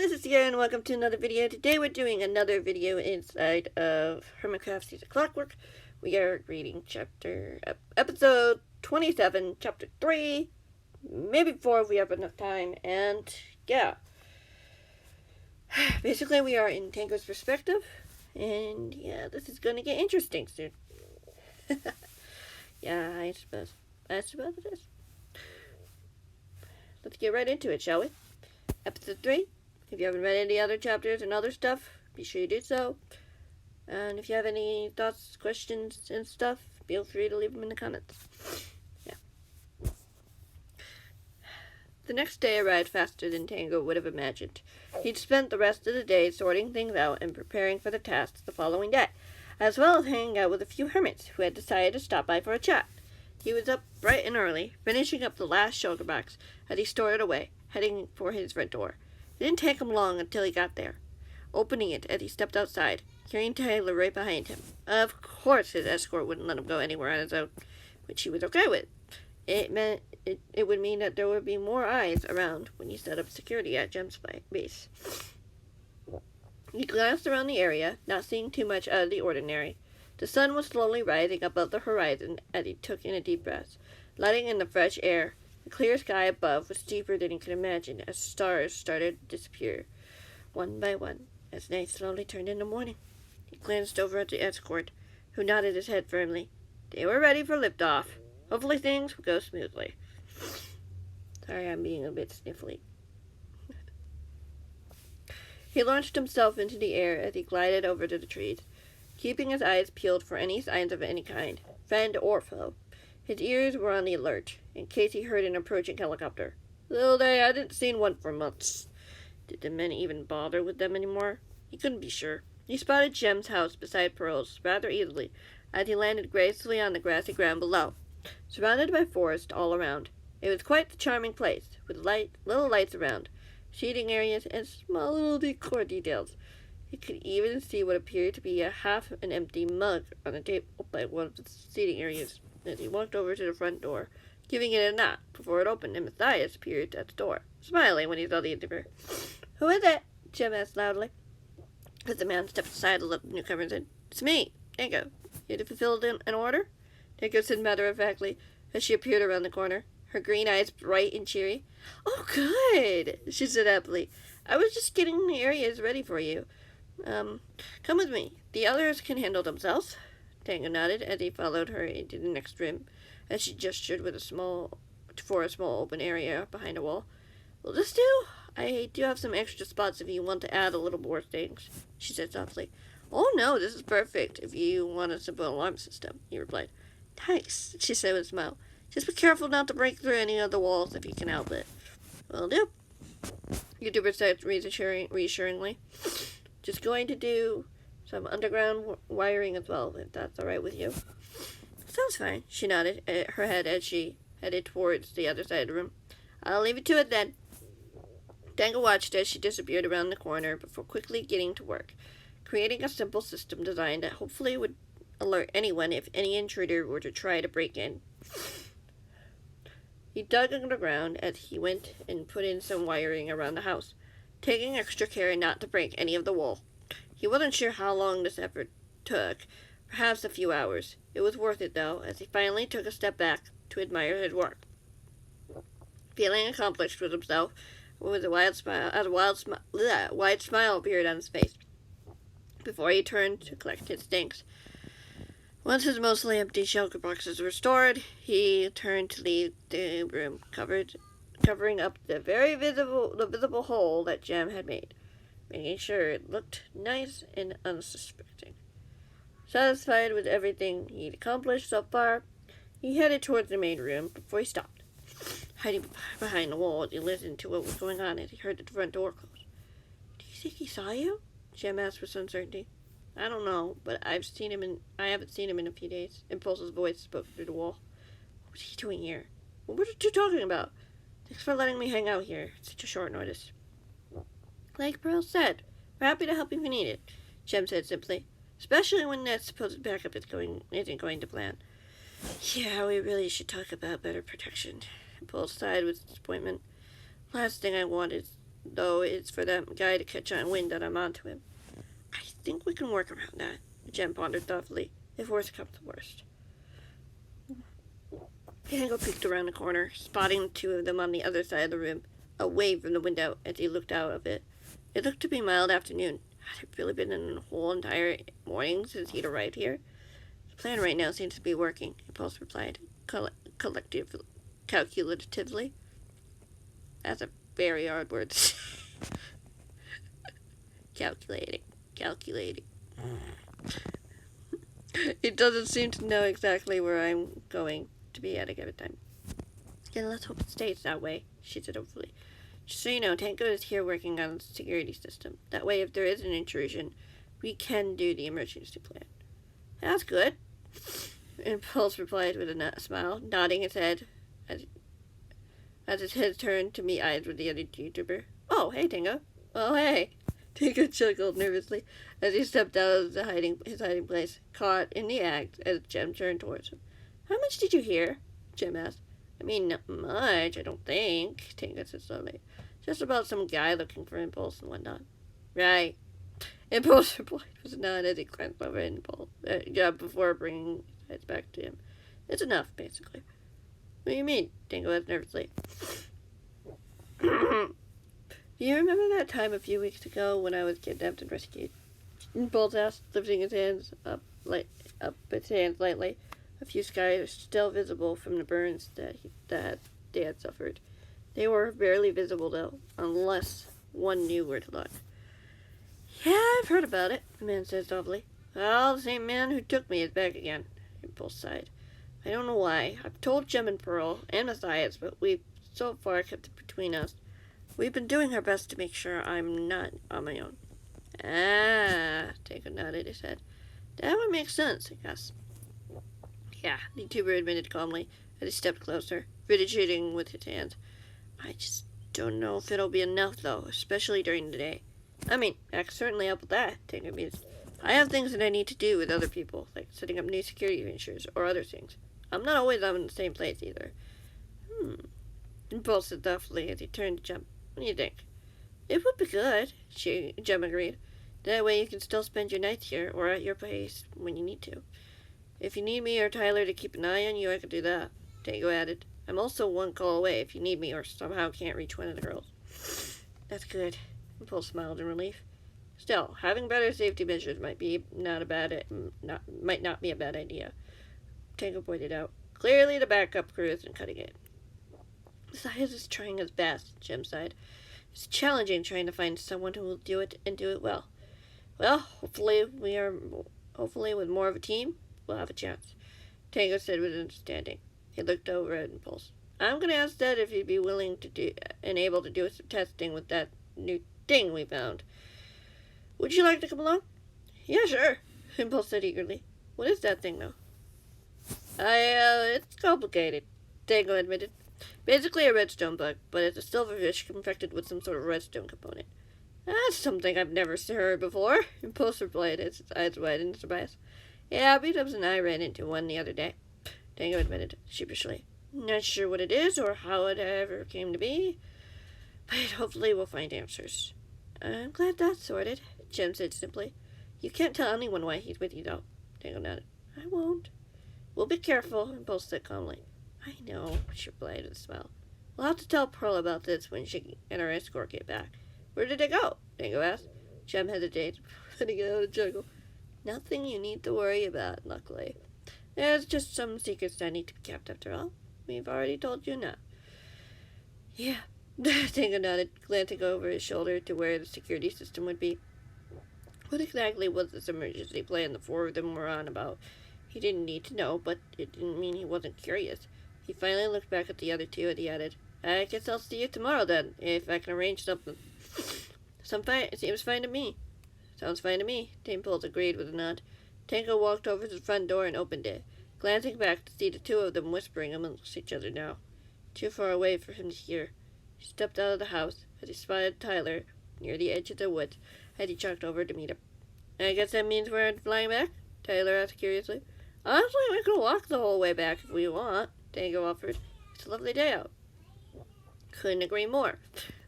this is Sierra and welcome to another video. Today we're doing another video inside of Hermitcraft Season Clockwork. We are reading episode 27, chapter 3, maybe 4 if we have enough time, and yeah. Basically we are in Tango's perspective, and yeah, this is gonna get interesting soon. Yeah, I suppose it is. Let's get right into it, shall we? Episode 3. If you haven't read any other chapters and other stuff, be sure you do so. And if you have any thoughts, questions, and stuff, feel free to leave them in the comments. Yeah. The next day arrived faster than Tango would have imagined. He'd spent the rest of the day sorting things out and preparing for the tasks the following day, as well as hanging out with a few hermits who had decided to stop by for a chat. He was up bright and early, finishing up the last sugar box as he stored it away, heading for his front door. It didn't take him long until he got there, opening it as he stepped outside, hearing Tyler right behind him. Of course his escort wouldn't let him go anywhere on his own, which he was okay with. It would mean that there would be more eyes around when he set up security at Jem's base. He glanced around the area, not seeing too much out of the ordinary. The sun was slowly rising above the horizon as he took in a deep breath, letting in the fresh air. The clear sky above was deeper than he could imagine as stars started to disappear, one by one, as night slowly turned into morning. He glanced over at the escort, who nodded his head firmly. They were ready for liftoff. Hopefully things would go smoothly. Sorry, I'm being a bit sniffly. He launched himself into the air as he glided over to the trees, keeping his eyes peeled for any signs of any kind, friend or foe. His ears were on the alert, in case he heard an approaching helicopter. Though they hadn't seen one for months. Did the men even bother with them anymore? He couldn't be sure. He spotted Jem's house beside Pearl's rather easily, as he landed gracefully on the grassy ground below, surrounded by forest all around. It was quite the charming place, with little lights around, seating areas, and small little decor details. He could even see what appeared to be a half-empty mug on the table by one of the seating areas as he walked over to the front door, giving it a knock before it opened, and Matthias appeared at the door, smiling when he saw the intruder. "Who is it?" Jem asked loudly, as the man stepped aside to let the newcomer in. "It's me, Tango. Here to fulfill an order?" Tango said matter-of-factly as she appeared around the corner, her green eyes bright and cheery. "Oh, good," she said happily. "I was just getting the areas ready for you. Come with me. The others can handle themselves." Tango nodded as he followed her into the next room, as she gestured with a small open area behind a wall. "Will this do? I do have some extra spots if you want to add a little more things," she said softly. "Oh no, this is perfect if you want a simple alarm system," he replied. "Thanks," she said with a smile. "Just be careful not to break through any of the walls if you can help it." "Will do," YouTuber said reassuringly. "Just going to do some underground wiring as well, if that's all right with you." "Sounds fine," she nodded her head as she headed towards the other side of the room. "I'll leave it to it then." Tango watched as she disappeared around the corner before quickly getting to work, creating a simple system designed that hopefully would alert anyone if any intruder were to try to break in. He dug underground as he went and put in some wiring around the house, taking extra care not to break any of the wall. He wasn't sure how long this effort took, perhaps a few hours. It was worth it, though, as he finally took a step back to admire his work. Feeling accomplished with himself, with a wide smile appeared on his face, before he turned to collect his things. Once his mostly empty shelter boxes were stored, he turned to leave the room, covering up the visible hole that Jem had made, making sure it looked nice and unsuspecting. Satisfied with everything he'd accomplished so far, he headed towards the main room before he stopped, hiding behind the wall as he listened to what was going on as he heard the front door close. "Do you think he saw you?" Jem asked with some certainty. "I don't know, but I haven't seen him in a few days." Impulse's voice spoke through the wall. "What was he doing here? What were you talking about? Thanks for letting me hang out here at such a short notice." "Like Pearl said, we're happy to help if you need it," Jem said simply, "especially when that supposed backup isn't going to plan." "Yeah, we really should talk about better protection." Impulse sighed with disappointment. "Last thing I want is though, is for that guy to catch on wind that I'm onto him. I think we can work around that, Jem pondered thoughtfully, if worst comes to worst. Tango peeked around the corner, spotting the two of them on the other side of the room, away from the window as he looked out of it. It looked to be mild afternoon. Had it really been a whole entire morning since he'd arrived here? The plan right now seems to be working, Impulse replied, calculatively. That's a very hard word to say. Calculating. It doesn't seem to know exactly where I'm going to be at a given time. Then let's hope it stays that way, she said hopefully. Just so you know, Tango is here working on the security system. That way, if there is an intrusion, we can do the emergency plan. That's good, Impulse replied with a smile, nodding his head as his head turned to meet eyes with the other YouTuber. Oh, hey, Tango. Oh, hey. Tango chuckled nervously as he stepped out of his hiding place, caught in the act as Jem turned towards him. How much did you hear? Jem asked. I mean, not much, I don't think, Tango said slowly. Just about some guy looking for Impulse and whatnot. Right. Impulse replied with a nod as he glanced over at Impulse, before bringing his eyes back to him. It's enough, basically. What do you mean? Tango asked nervously. Do you remember that time a few weeks ago when I was kidnapped and rescued? Impulse asked, lifting his hands up his hands lightly. A few scars still visible from the burns that they had suffered. They were barely visible, though, unless one knew where to look. Yeah, I've heard about it, the man said softly. Well, the same man who took me is back again, Impulse sighed. I don't know why. I've told Jem and Pearl, and Matthias, but we've so far kept it between us. We've been doing our best to make sure I'm not on my own. Ah, Tango nodded his head. That would make sense, I guess. Yeah, the YouTuber admitted calmly as he stepped closer, fidgeting with his hands. I just don't know if it'll be enough, though, especially during the day. I mean, I can certainly help with that, Tango mused. I have things that I need to do with other people, like setting up new security features or other things. I'm not always in the same place, either. Impulse said thoughtfully as he turned to Jem. What do you think? It would be good, Jem agreed. That way you can still spend your nights here or at your place when you need to. If you need me or Tyler to keep an eye on you, I could do that, Tango added. I'm also one call away if you need me or somehow can't reach one of the girls. That's good, Impulse smiled in relief. Still, having better safety measures might not be a bad idea, Tango pointed out. Clearly the backup crew isn't cutting it. Matthias is trying his best, Jem sighed. It's challenging trying to find someone who will do it and do it well. Well, hopefully with more of a team, we'll have a chance, Tango said with understanding. He looked over at Impulse. I'm going to ask Dad if he'd be willing to do and able to do some testing with that new thing we found. Would you like to come along? Yeah, sure, Impulse said eagerly. What is that thing, though? It's complicated, Tango admitted. Basically a redstone bug, but it's a silverfish infected with some sort of redstone component. That's something I've never heard before, Impulse replied as his eyes widened in surprise. Yeah, B-Dubs and I ran into one the other day, Tango admitted sheepishly. Not sure what it is or how it ever came to be, but hopefully we'll find answers. I'm glad that's sorted, Jem said simply. You can't tell anyone why he's with you, though, Tango nodded. I won't. We'll be careful, Impulse said calmly. I know, she replied with a smile. We'll have to tell Pearl about this when she and her escort get back. Where did they go? Tango asked. Jem hesitated, putting out a chuckle. Nothing you need to worry about, luckily. There's just some secrets that need to be kept after all. We've already told you now. Yeah, Tango nodded, glancing over his shoulder to where the security system would be. What exactly was this emergency plan the four of them were on about? He didn't need to know, but it didn't mean he wasn't curious. He finally looked back at the other two and he added, I guess I'll see you tomorrow then, if I can arrange something. Seems fine to me. Sounds fine to me, Impulse agreed with a nod. Tango walked over to the front door and opened it, glancing back to see the two of them whispering amongst each other now. Too far away for him to hear. He stepped out of the house as he spotted Tyler near the edge of the woods as he chalked over to meet him. I guess that means we're flying back? Tyler asked curiously. Honestly, we can walk the whole way back if we want, Tango offered. It's a lovely day out. Couldn't agree more,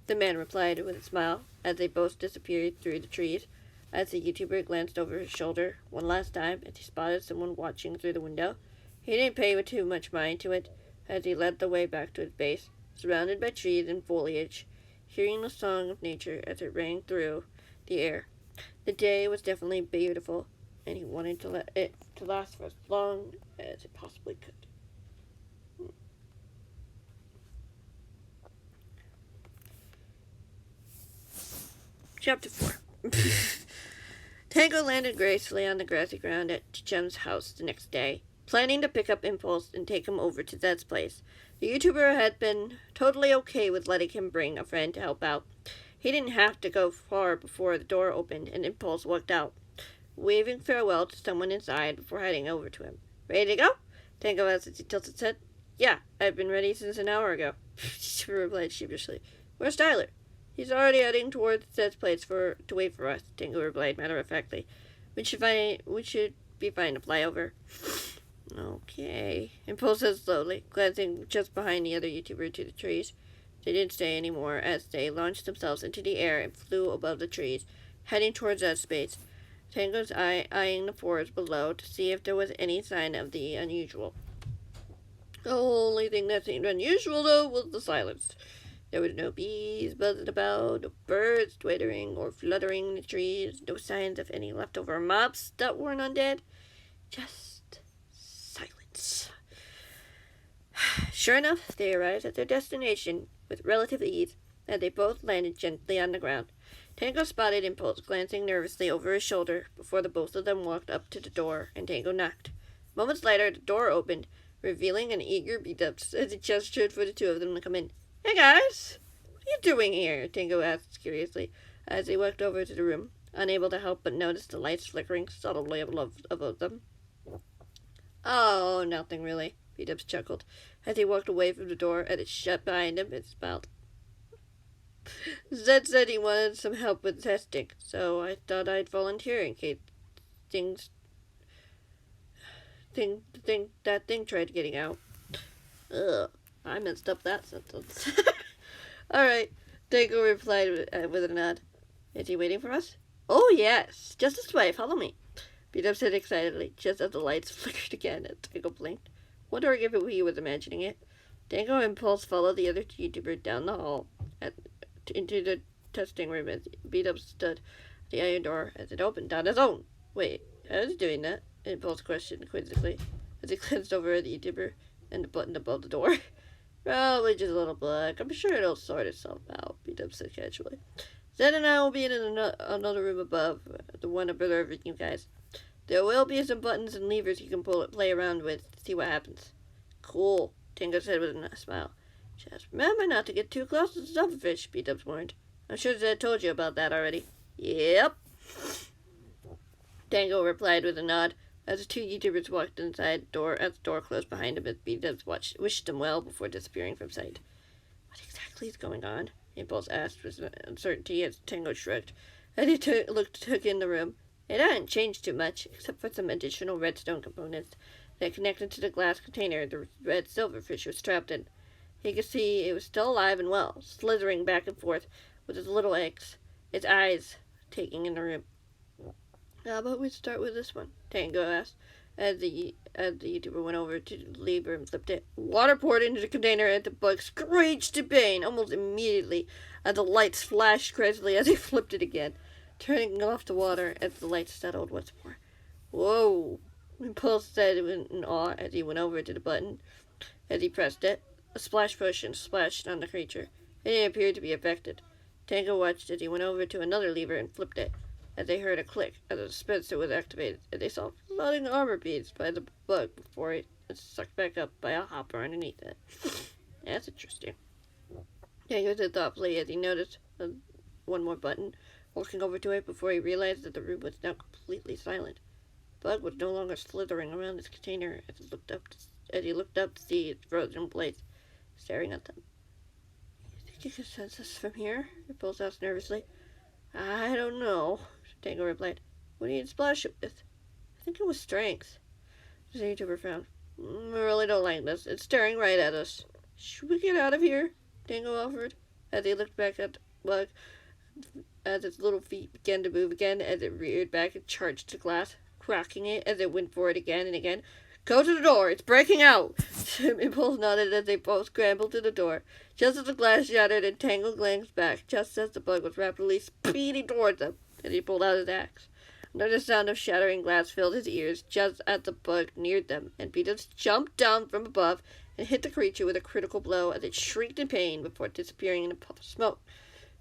The man replied with a smile as they both disappeared through the trees. As the YouTuber glanced over his shoulder one last time as he spotted someone watching through the window, he didn't pay too much mind to it as he led the way back to his base, surrounded by trees and foliage, hearing the song of nature as it rang through the air. The day was definitely beautiful, and he wanted to let it to last for as long as it possibly could. Chapter 4. Tango landed gracefully on the grassy ground at Jem's house the next day, planning to pick up Impulse and take him over to Zed's place. The YouTuber had been totally okay with letting him bring a friend to help out. He didn't have to go far before the door opened and Impulse walked out, waving farewell to someone inside before heading over to him. "Ready to go?" Tango asked as he tilted his head. "Yeah, I've been ready since an hour ago," she replied sheepishly. "Where's Tyler?" "He's already heading towards Zed's place to wait for us," Tango replied matter-of-factly. We should be fine to fly over." "Okay," Impulse said slowly, glancing just behind the other YouTuber to the trees. They didn't stay anymore as they launched themselves into the air and flew above the trees, heading towards Zed's space. Tango's eyeing the forest below to see if there was any sign of the unusual. The only thing that seemed unusual, though, was the silence. There were no bees buzzing about, no birds twittering or fluttering in the trees, no signs of any leftover mobs that weren't undead. Just silence. Sure enough, they arrived at their destination with relative ease, and they both landed gently on the ground. Tango spotted Impulse glancing nervously over his shoulder before the both of them walked up to the door, and Tango knocked. Moments later, the door opened, revealing an eager Beat-Ups as he gestured for the two of them to come in. "Hey guys, what are you doing here?" Tango asked curiously as he walked over to the room, unable to help but notice the lights flickering subtly above them. "Oh, nothing really," Beat-Ups chuckled as he walked away from the door as it shut behind him and smiled. "Zed said he wanted some help with testing, so I thought I'd volunteer in case that thing tried getting out." Ugh, I messed up that sentence. "Alright," Tango replied with a nod. "Is he waiting for us?" "Oh, yes. Just this way. Follow me," Beat-Up said excitedly, just as the lights flickered again and Tango blinked, wondering if he was imagining it. Tango and Impulse followed the other YouTuber down the hall into the testing room as Beat-Up stood at the iron door as it opened on its own. "Wait, how's he doing that?" Impulse questioned quizzically as he glanced over at the YouTuber and the button above the door. "Probably just a little bug. I'm sure it'll sort itself out," Beat-Up said casually. "Zed and I will be in another room above, the one observing you guys. There will be some buttons and levers you can play around with to see what happens." "Cool," Tango said with a smile. "Just remember not to get too close to the silverfish," Beat-Up warned. "I'm sure Zed told you about that already." "Yep," Tango replied with a nod as the two YouTubers walked inside the door as the door closed behind him as Beat-Up wished them well before disappearing from sight. "What exactly is going on?" Impulse asked with uncertainty as Tango shrugged as he took in the room. It hadn't changed too much, except for some additional redstone components that connected to the glass container the red silverfish was trapped in. He could see it was still alive and well, slithering back and forth with its little eggs, its eyes taking in the room. "How about we start with this one?" Tango asked, as the YouTuber went over to the lever and flipped it. Water poured into the container and the bug screeched in pain almost immediately as the lights flashed crazily as he flipped it again, turning off the water as the lights settled once more. "Whoa!" Impulse said in awe as he went over to the button. As he pressed it, a splash potion splashed on the creature, and it appeared to be affected. Tango watched as he went over to another lever and flipped it, as they heard a click as the dispenser was activated, and they saw floating armor beads by the bug before it was sucked back up by a hopper underneath it. "That's interesting." Tango said thoughtfully as he noticed one more button, walking over to it before he realized that the room was now completely silent. The bug was no longer slithering around its container as he looked up to see its frozen blades staring at them. "You think you can sense us from here?" Impulse asked nervously. "I don't know," Tango replied. "What do you splash it with?" "I think it was strength." The YouTuber frowned. "I really don't like this. It's staring right at us." "Should we get out of here?" Tango offered, as he looked back at the bug, as its little feet began to move again, as it reared back and charged the glass, cracking it as it went for it again and again. Go to the door! It's breaking out! Impulse nodded as they both scrambled to the door. Just as the glass shattered and Tango glanced back, just as the bug was rapidly speeding towards them, and he pulled out his axe. Another sound of shattering glass filled his ears just as the bug neared them, and Beatus jumped down from above and hit the creature with a critical blow as it shrieked in pain before disappearing in a puff of smoke.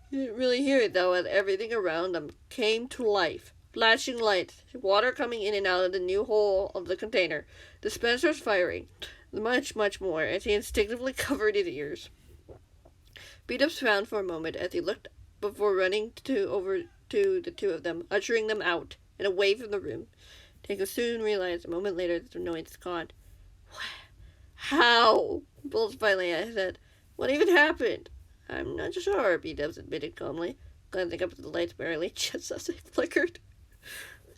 He didn't really hear it, though, as everything around them came to life. Flashing lights, water coming in and out of the new hole of the container, dispensers firing, much, much more, as he instinctively covered his ears. Beat-Ups frowned for a moment as he looked before running over to the two of them, ushering them out and away from the room. Tango soon realized a moment later that the noise was gone. How? Bulls finally said. What even happened? I'm not sure, Beat-Ups admitted calmly, glancing up at the lights warily just as they flickered.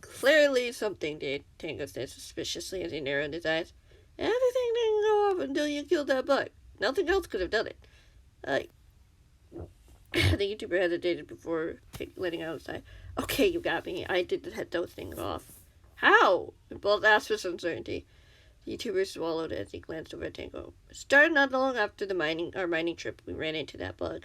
Clearly something did, Tango said suspiciously as he narrowed his eyes. Everything didn't go off until you killed that bug. Nothing else could have done it. The YouTuber hesitated before letting out a sigh. Okay, you got me. I did head those things off. How? Both asked with uncertainty. The YouTuber swallowed as he glanced over at Tango. It started not long after our mining trip. We ran into that bug.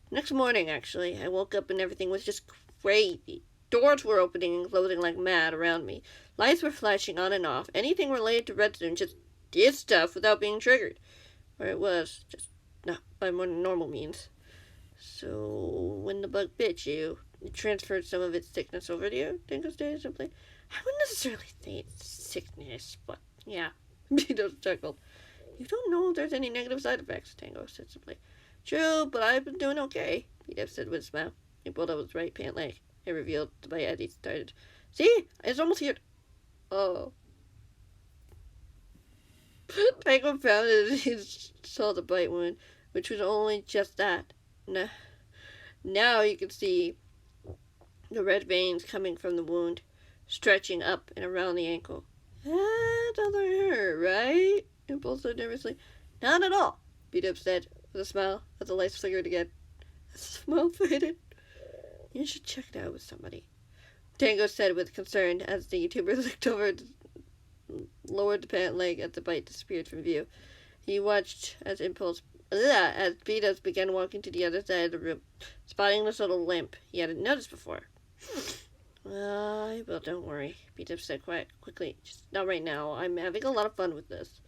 Next morning, actually, I woke up and everything was just crazy. Doors were opening and closing like mad around me. Lights were flashing on and off. Anything related to redstone just did stuff without being triggered. Or it was, just not by more normal means. So, when the bug bit you, it transferred some of its sickness over to you, Tango stated simply. I wouldn't necessarily say it's sickness, but yeah. Beatus chuckled. You don't know if there's any negative side effects, Tango said simply. True, but I've been doing okay, Beatus said with a smile. He pulled up his right pant leg. It revealed the bite as he started. See? It's almost here. Oh. Tango found it as he saw the bite wound, which was only just that. Now you could see the red veins coming from the wound, stretching up and around the ankle. That doesn't hurt, right? Impulse said nervously. Not at all, Beat-Up said, with a smile, as the lights flickered again. The smile faded. You should check it out with somebody, Tango said with concern as the YouTuber looked over and lowered the pant leg as the bite disappeared from view. He watched as Beat-Ups began walking to the other side of the room, spotting the subtle limp he hadn't noticed before. Well, don't worry, Beat-Ups said quickly. Just not right now. I'm having a lot of fun with this.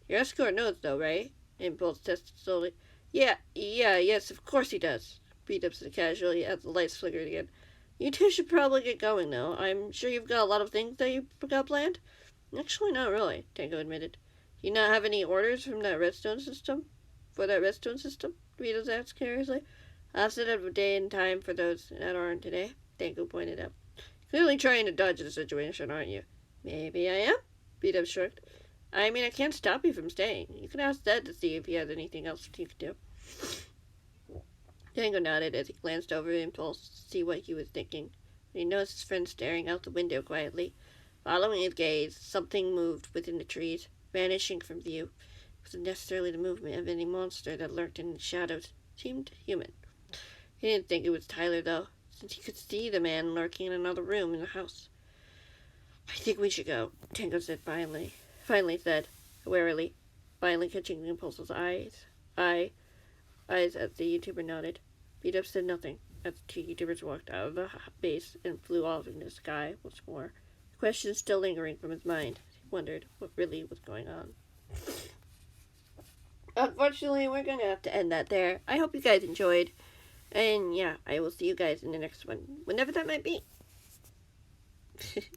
Your escort knows, though, right? Impulse tested slowly. Yes, of course he does, Beat-Ups said casually as the lights flickered again. You two should probably get going, though. I'm sure you've got a lot of things that you've got planned. Actually, not really, Tango admitted. Do you not have any orders from that redstone system? For that redstone system? Beat-Ups asked curiously. I'll set up a day and time for those that aren't today, Tango pointed out. Clearly trying to dodge the situation, aren't you? Maybe I am, Beat-Ups shrugged. I mean, I can't stop you from staying. You can ask Dad to see if he has anything else he could do. Tango nodded as he glanced over Impulse to see what he was thinking. When he noticed his friend staring out the window quietly. Following his gaze, something moved within the trees, vanishing from view. It wasn't necessarily the movement of any monster that lurked in the shadows. It seemed human. He didn't think it was Tyler, though, since he could see the man lurking in another room in the house. I think we should go, Tango said finally said, warily, finally catching Impulse's eyes as the YouTuber nodded. Beat-Up said nothing as the two YouTubers walked out of the base and flew off into the sky once more. The question still lingering from his mind. He wondered what really was going on. Unfortunately, we're going to have to end that there. I hope you guys enjoyed. And yeah, I will see you guys in the next one, whenever that might be.